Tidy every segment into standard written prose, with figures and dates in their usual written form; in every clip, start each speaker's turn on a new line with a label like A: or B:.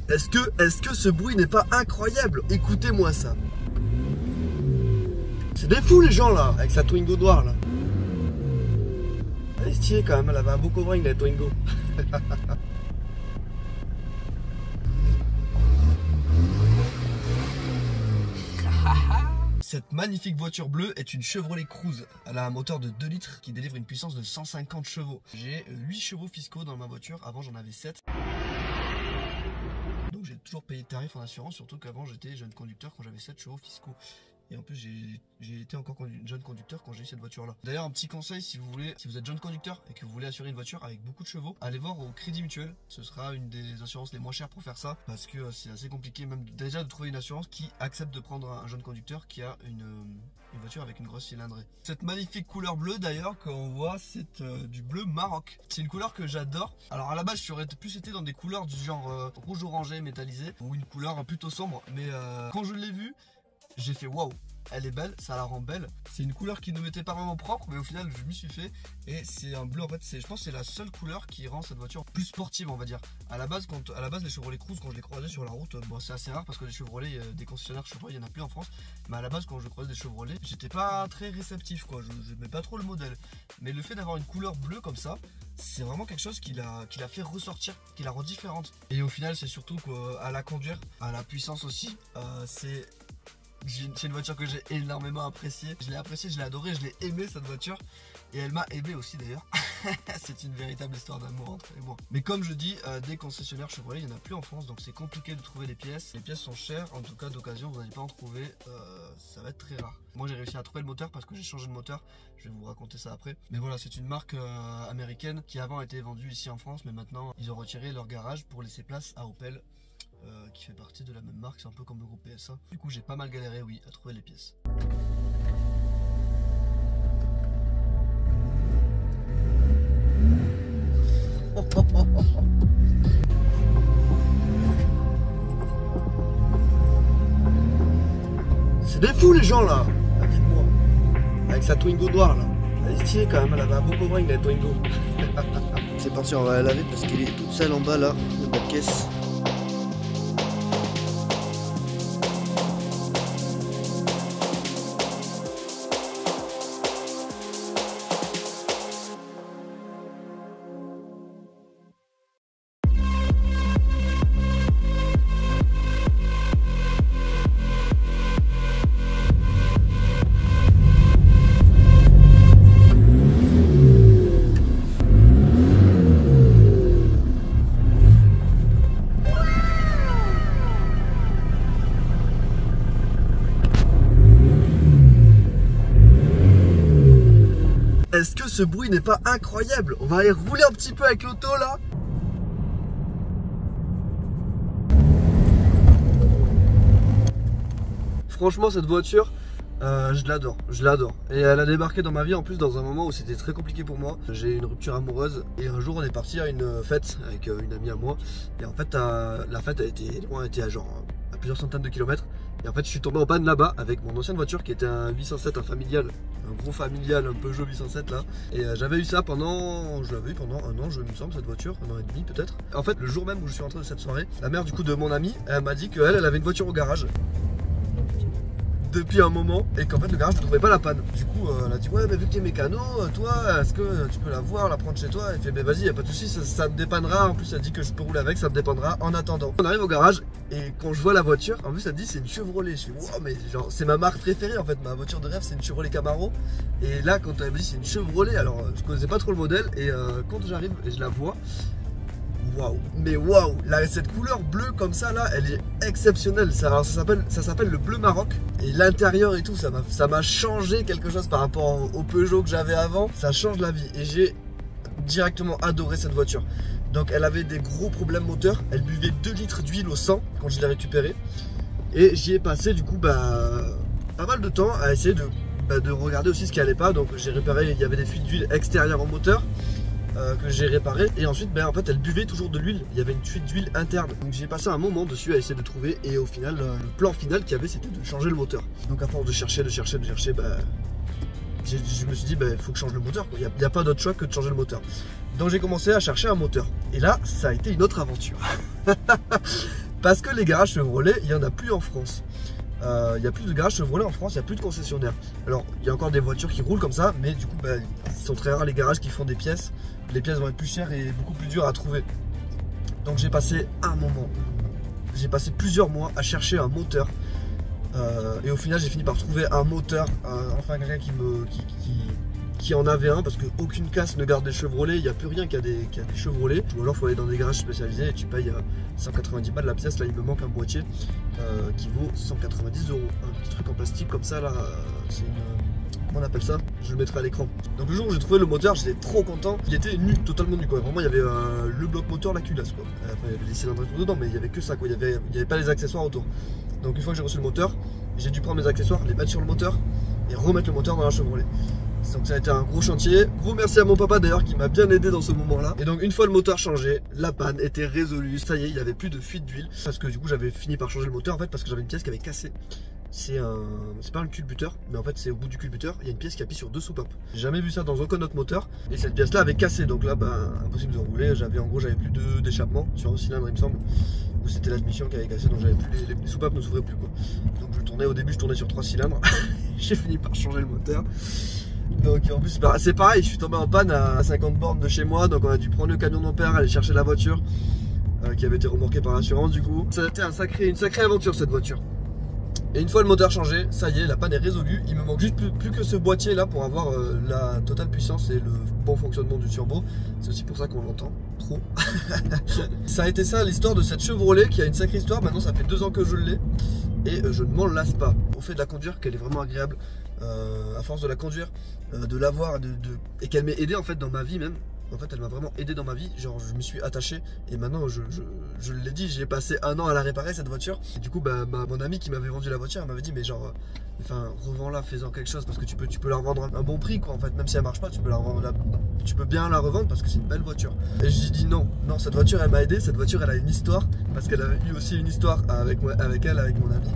A: Est-ce que ce bruit n'est pas incroyable? Écoutez-moi ça. C'est des fous les gens là, avec sa Twingo noire là. Elle est stylée quand même, elle avait un beau covering la Twingo. Cette magnifique voiture bleue est une Chevrolet Cruze. Elle a un moteur de 2 litres qui délivre une puissance de 150 chevaux. J'ai 8 chevaux fiscaux dans ma voiture, avant j'en avais 7. Donc j'ai toujours payé de tarif en assurance, surtout qu'avant j'étais jeune conducteur quand j'avais 7 chevaux fiscaux. Et en plus j'ai été encore jeune conducteur quand j'ai eu cette voiture là. D'ailleurs un petit conseil, si vous êtes jeune conducteur et que vous voulez assurer une voiture avec beaucoup de chevaux, allez voir au Crédit Mutuel. Ce sera une des assurances les moins chères pour faire ça, parce que c'est assez compliqué même déjà de trouver une assurance qui accepte de prendre un jeune conducteur qui a une voiture avec une grosse cylindrée. Cette magnifique couleur bleue d'ailleurs qu'on voit, c'est du bleu Maroc. C'est une couleur que j'adore. Alors à la base j'aurais plus été dans des couleurs du genre rouge orangé métallisé ou une couleur plutôt sombre, mais quand je l'ai vue, j'ai fait waouh, elle est belle, ça la rend belle. C'est une couleur qui ne m'était pas vraiment propre, mais au final je m'y suis fait. Et c'est un bleu en fait, je pense que c'est la seule couleur qui rend cette voiture plus sportive on va dire. À la base les Chevrolet Cruze, quand je les croisais sur la route, bon c'est assez rare parce que les Chevrolet, des concessionnaires Chevrolet il n'y en a plus en France. Mais à la base quand je croisais des Chevrolet, j'étais pas très réceptif quoi, je n'aimais pas trop le modèle. Mais le fait d'avoir une couleur bleue comme ça, c'est vraiment quelque chose qui l'a fait ressortir, qui la rend différente. Et au final c'est surtout qu'à la conduire, à la puissance aussi, c'est une voiture que j'ai énormément appréciée. Je l'ai appréciée, je l'ai adorée, je l'ai aimée cette voiture. Et elle m'a aimé aussi d'ailleurs. C'est une véritable histoire d'amour entre elle et moi. Mais comme je dis, des concessionnaires Chevrolet, il n'y en a plus en France. Donc c'est compliqué de trouver des pièces. Les pièces sont chères, en tout cas d'occasion, vous n'allez pas en trouver. Ça va être très rare. Moi j'ai réussi à trouver le moteur parce que j'ai changé de moteur. Je vais vous raconter ça après. Mais voilà, c'est une marque américaine qui avant était vendue ici en France. Mais maintenant, ils ont retiré leur garage pour laisser place à Opel. Qui fait partie de la même marque, c'est un peu comme le groupe PSA. Du coup j'ai pas mal galéré, oui, à trouver les pièces. C'est des fous les gens là, dites-moi. Avec sa Twingo noire là. Elle est stylée quand même, elle avait un beau covering la Twingo. C'est parti, on va la laver parce qu'elle est toute seule en bas là, de la caisse. Est-ce que ce bruit n'est pas incroyable? On va aller rouler un petit peu avec l'auto là. Franchement cette voiture, je l'adore. Et elle a débarqué dans ma vie en plus dans un moment où c'était très compliqué pour moi. J'ai eu une rupture amoureuse et un jour on est parti à une fête avec une amie à moi. Et en fait la fête a été à genre à plusieurs centaines de kilomètres. Et en fait je suis tombé en panne là-bas avec mon ancienne voiture qui était un 807, un familial. Un gros familial, un Peugeot 807 là. Et j'avais eu ça pendant un an, je me semble, cette voiture, un an et demi peut-être. En fait le jour même où je suis rentré de cette soirée, la mère du coup de mon ami, elle m'a dit qu'elle avait une voiture au garage depuis un moment et qu'en fait le garage ne trouvait pas la panne. Du coup elle a dit ouais mais vu que t'es mécano, toi est-ce que tu peux la voir, la prendre chez toi? Elle fait mais vas-y, y a pas de soucis, ça me dépannera. En plus elle dit que je peux rouler avec, ça me dépannera en attendant. On arrive au garage et quand je vois la voiture, en plus elle dit c'est une Chevrolet. Je fais wow, mais genre c'est ma marque préférée en fait, ma voiture de rêve c'est une Chevrolet Camaro. Et là quand elle me dit c'est une Chevrolet, alors je connaissais pas trop le modèle et quand j'arrive et je la vois, waouh, mais waouh, cette couleur bleue comme ça là, elle est exceptionnelle. Ça s'appelle le bleu Maroc. Et l'intérieur et tout, ça m'a changé quelque chose par rapport au Peugeot que j'avais avant. Ça change la vie et j'ai directement adoré cette voiture. Donc elle avait des gros problèmes moteurs. Elle buvait 2 litres d'huile au 100 quand je l'ai récupérée. Et j'y ai passé du coup pas mal de temps à essayer de regarder aussi ce qui allait pas. Donc j'ai réparé, il y avait des fuites d'huile extérieures au moteur. Que j'ai réparé et ensuite en fait elle buvait toujours de l'huile, il y avait une fuite d'huile interne, donc j'ai passé un moment dessus à essayer de trouver et au final le plan final qu'il y avait c'était de changer le moteur. Donc à force de chercher je me suis dit il faut que je change le moteur, il n'y a pas d'autre choix que de changer le moteur. Donc j'ai commencé à chercher un moteur et là ça a été une autre aventure. Parce que les garages Chevrolet, il n'y en a plus en France. Il n'y a plus de garages Chevrolet en France, il n'y a plus de concessionnaires. Alors, il y a encore des voitures qui roulent comme ça, mais du coup, ils sont très rares les garages qui font des pièces. Les pièces vont être plus chères et beaucoup plus dures à trouver. Donc, j'ai passé plusieurs mois à chercher un moteur. Et au final, j'ai fini par trouver un moteur, enfin quelqu'un qui en avait un, parce qu'aucune casse ne garde des Chevrolet, il n'y a plus rien qui a des Chevrolet. Ou alors il faut aller dans des garages spécialisés et tu payes 190 balles la pièce. Là il me manque un boîtier qui vaut 190 €. Un petit truc en plastique comme ça là, c'est une... Comment on appelle ça? Je le mettrai à l'écran. Donc le jour où j'ai trouvé le moteur, j'étais trop content. Il était nu, totalement nu quoi. Vraiment il y avait le bloc moteur, la culasse quoi. Enfin, il y avait les cylindres et tout dedans, mais il n'y avait que ça quoi. Il n'y avait pas les accessoires autour. Donc une fois que j'ai reçu le moteur, j'ai dû prendre mes accessoires, les mettre sur le moteur et remettre le moteur dans la Chevrolet. Donc ça a été un gros chantier. Gros merci à mon papa d'ailleurs qui m'a bien aidé dans ce moment là. Et donc une fois le moteur changé, la panne était résolue. Ça y est, il n'y avait plus de fuite d'huile. Parce que du coup j'avais fini par changer le moteur en fait parce que j'avais une pièce qui avait cassé. C'est pas un culbuteur, mais en fait c'est au bout du culbuteur, il y a une pièce qui appuie sur deux soupapes. J'ai jamais vu ça dans aucun autre moteur. Et cette pièce là avait cassé, donc là impossible de rouler. J'avais plus d'échappement sur un cylindre il me semble. Ou c'était la transmission qui avait cassé, donc j'avais plus les soupapes ne s'ouvraient plus quoi. Donc au début je tournais sur 3 cylindres. J'ai fini par changer le moteur. Donc en plus c'est pareil, je suis tombé en panne à 50 bornes de chez moi. Donc on a dû prendre le camion de mon père, aller chercher la voiture qui avait été remorquée par l'assurance du coup. Ça a été une sacrée aventure cette voiture. Et une fois le moteur changé, ça y est, la panne est résolue. Il me manque juste plus que ce boîtier là pour avoir la totale puissance et le bon fonctionnement du turbo. C'est aussi pour ça qu'on l'entend trop. Ça a été ça l'histoire de cette Chevrolet qui a une sacrée histoire. Maintenant ça fait 2 ans que je l'ai et je ne m'en lasse pas. Au fait de la conduire, qu'elle est vraiment agréable. À force de la conduire, de l'avoir et qu'elle m'ait aidé en fait dans ma vie même. En fait elle m'a vraiment aidé dans ma vie, genre je me suis attaché et maintenant je l'ai dit, j'ai passé 1 an à la réparer cette voiture. Et du coup mon ami qui m'avait vendu la voiture, elle m'avait dit mais genre revends-la, fais-en quelque chose parce que tu peux la revendre un bon prix quoi en fait, même si elle marche pas tu peux la revendre, tu peux bien la revendre parce que c'est une belle voiture. Et j'ai dit non, cette voiture elle m'a aidé, cette voiture elle a une histoire parce qu'elle avait eu aussi une histoire avec mon ami.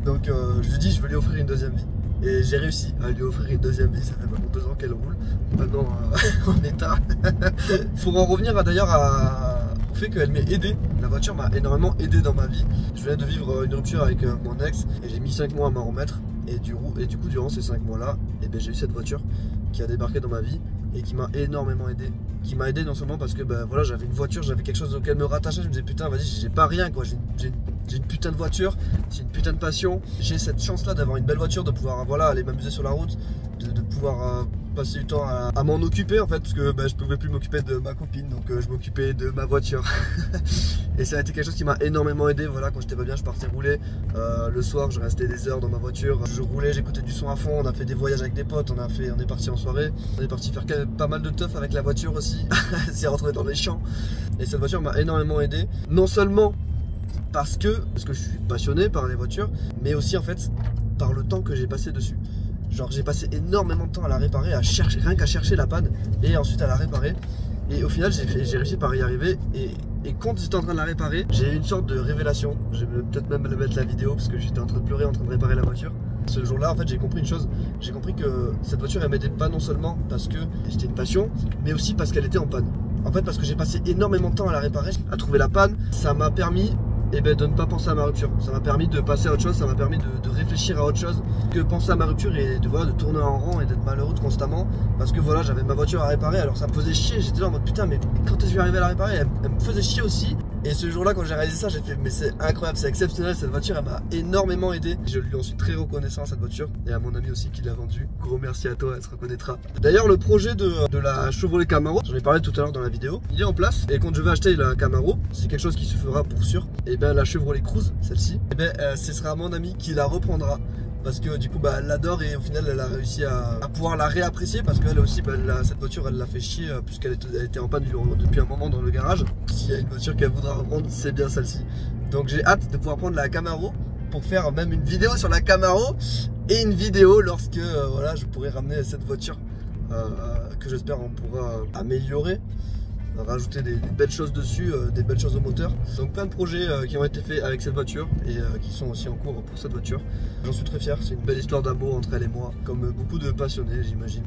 A: Donc je lui ai dit je veux lui offrir une deuxième vie. Et j'ai réussi à lui offrir une deuxième vie, ça fait maintenant 2 ans qu'elle roule, maintenant en état. Pour en revenir d'ailleurs au fait qu'elle m'ait aidé, la voiture m'a énormément aidé dans ma vie. Je venais de vivre une rupture avec mon ex et j'ai mis 5 mois à m'en remettre. Et du coup durant ces 5 mois là, j'ai eu cette voiture qui a débarqué dans ma vie et qui m'a énormément aidé. Qui m'a aidé non seulement parce que voilà, j'avais une voiture, j'avais quelque chose auquel me rattacher, je me disais putain vas-y j'ai pas rien quoi, j'ai une putain de voiture, c'est une putain de passion. J'ai cette chance là d'avoir une belle voiture, de pouvoir aller m'amuser sur la route, de pouvoir passer du temps à m'en occuper en fait, parce que je pouvais plus m'occuper de ma copine, donc je m'occupais de ma voiture. Et ça a été quelque chose qui m'a énormément aidé. Voilà, quand j'étais pas bien je partais rouler, le soir je restais des heures dans ma voiture, je roulais, j'écoutais du son à fond, on a fait des voyages avec des potes, on est parti en soirée, on est parti faire pas mal de teuf avec la voiture aussi. C'est retrouvé dans les champs. Et cette voiture m'a énormément aidé, non seulement parce que je suis passionné par les voitures, mais aussi en fait par le temps que j'ai passé dessus. Genre j'ai passé énormément de temps à la réparer, rien qu'à chercher la panne et ensuite à la réparer. Et au final j'ai réussi par y arriver et quand j'étais en train de la réparer, j'ai eu une sorte de révélation. Je vais peut-être même mettre la vidéo parce que j'étais en train de pleurer en train de réparer la voiture. Ce jour-là en fait j'ai compris une chose, j'ai compris que cette voiture elle m'aidait pas non seulement parce que c'était une passion, mais aussi parce qu'elle était en panne. En fait parce que j'ai passé énormément de temps à la réparer, à trouver la panne, ça m'a permis de ne pas penser à ma rupture. Ça m'a permis de passer à autre chose, ça m'a permis de réfléchir à autre chose que penser à ma rupture et de tourner en rond et d'être malheureux constamment parce que voilà j'avais ma voiture à réparer. Alors ça me faisait chier, j'étais là en mode putain mais quand est-ce que je vais arriver à la réparer, elle me faisait chier aussi. Et ce jour là quand j'ai réalisé ça j'ai fait mais c'est incroyable, c'est exceptionnel, cette voiture elle m'a énormément aidé. Je lui en suis très reconnaissant à cette voiture et à mon ami aussi qui l'a vendue. Gros merci à toi, elle se reconnaîtra. D'ailleurs le projet de la Chevrolet Camaro, j'en ai parlé tout à l'heure dans la vidéo, il est en place et quand je vais acheter la Camaro, c'est quelque chose qui se fera pour sûr. Et la Chevrolet Cruze, celle-ci, ce sera mon ami qui la reprendra parce que du coup elle l'adore et au final elle a réussi à pouvoir la réapprécier parce qu'elle aussi cette voiture elle l'a fait chier puisqu'elle était en panne depuis un moment dans le garage. S'il y a une voiture qu'elle voudra reprendre, c'est bien celle-ci. Donc j'ai hâte de pouvoir prendre la Camaro pour faire même une vidéo sur la Camaro et une vidéo lorsque voilà, je pourrai ramener cette voiture que j'espère on pourra améliorer, rajouter des belles choses dessus, des belles choses au moteur. Donc plein de projets qui ont été faits avec cette voiture et qui sont aussi en cours pour cette voiture. J'en suis très fier, c'est une belle histoire d'amour entre elle et moi, comme beaucoup de passionnés j'imagine.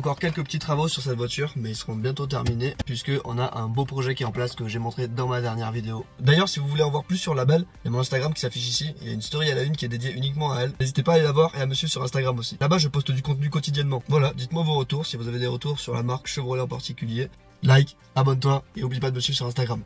A: encore quelques petits travaux sur cette voiture, mais ils seront bientôt terminés puisque on a un beau projet qui est en place que j'ai montré dans ma dernière vidéo. D'ailleurs, si vous voulez en voir plus sur la belle, il y a mon Instagram qui s'affiche ici. Il y a une story à la une qui est dédiée uniquement à elle. N'hésitez pas à aller la voir et à me suivre sur Instagram aussi. Là-bas, je poste du contenu quotidiennement. Voilà, dites-moi vos retours si vous avez des retours sur la marque Chevrolet en particulier. Like, abonne-toi et oublie pas de me suivre sur Instagram.